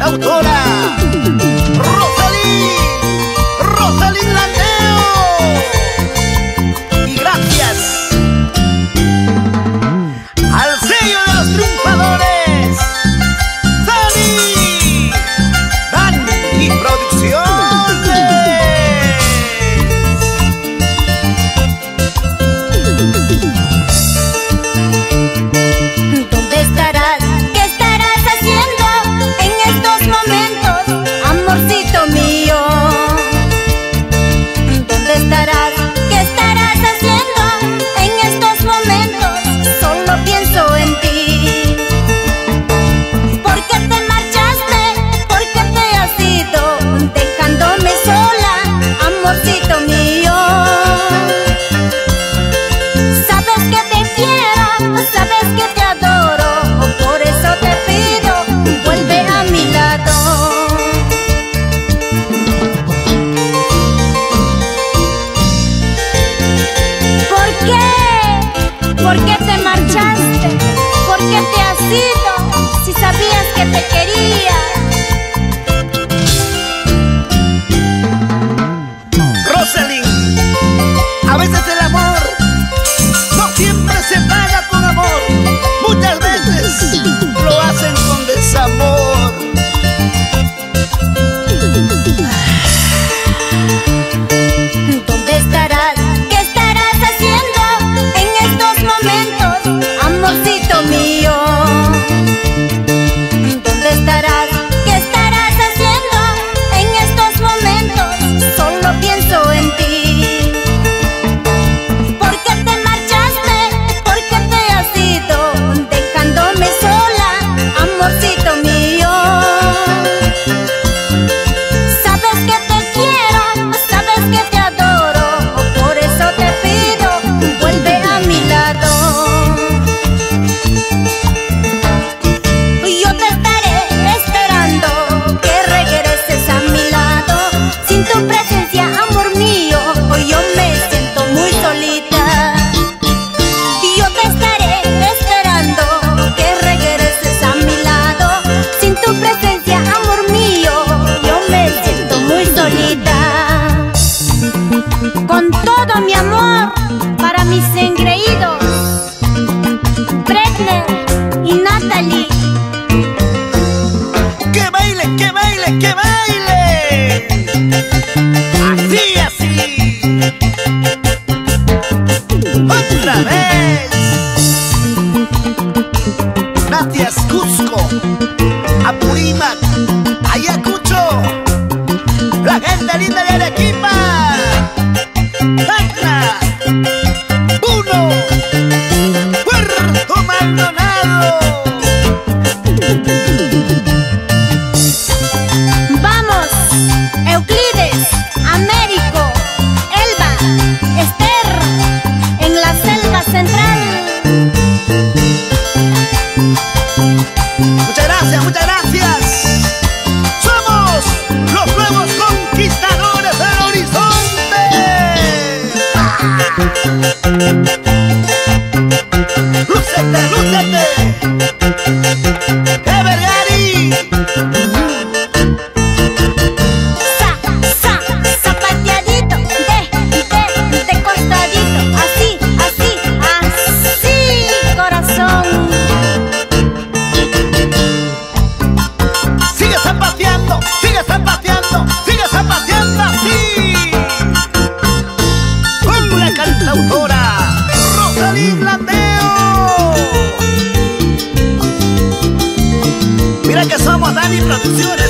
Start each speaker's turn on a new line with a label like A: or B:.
A: cantautora Rosalín Landeo. Y gracias al sello de los triunfadores, Dani Producciones.
B: ¿Dónde estarás? ¿Qué estarás haciendo en estos momentos, amorcito mío? ¿Dónde estarás? ¿Qué estarás haciendo en estos momentos? Solo pienso en ti. ¿Por qué te marchaste? ¿Por qué te has ido, dejándome sola, amorcito mío? Sabes que te quiero, sabes que te adoro, por eso te pido, vuelve a mi lado. ¿Por qué? ¿Por qué te marchaste? ¿Por qué te has ido? Si sabías que te quería.
A: Rosalín, a veces el amor no siempre se paga con amor, muchas veces lo hacen con desamor.
B: ¿Dónde estarás? ¿Qué estarás haciendo en estos momentos, amorcito mío? ¿Dónde estarás? ¿Qué estarás haciendo en estos momentos? Solo pienso en ti. ¿Por qué te marchaste? ¿Por qué te has ido, dejándome sola, amorcito mío? Sabes que te quiero, sabes que te adoro, por eso te pido, vuelve a mi lado. Yo te estaré esperando que regreses a mi lado. Sin tu presencia, amor mío, hoy yo me siento muy solita. Yo te estaré esperando que regreses a mi lado. Sin tu presencia, amor mío, yo me siento muy solita. Con todo mi amor para mis engreídos, Bretner y Natalie.
A: ¡Que baile, que baile, que baile! Así, así. Otra vez. Gracias, Cusco, Apurímac, Ayacucho, la gente linda de Arequipa, Tacna, Puno, Puerto Maldonado.
B: Vamos, Euclides, Américo, Elba, Esther, en la selva central.
A: Muchas gracias, muchas gracias. Somos los nuevos conquistadores del horizonte. ¡Lúcete, lúcete! ¡Evergari!
B: Zapateadito, de costadito, así, así, así, corazón.
A: Sigue zapateando, sigue zapateando, sigue zapateando así. Con la cantautora Rosalín Landeo. Mira que somos Dani Producciones,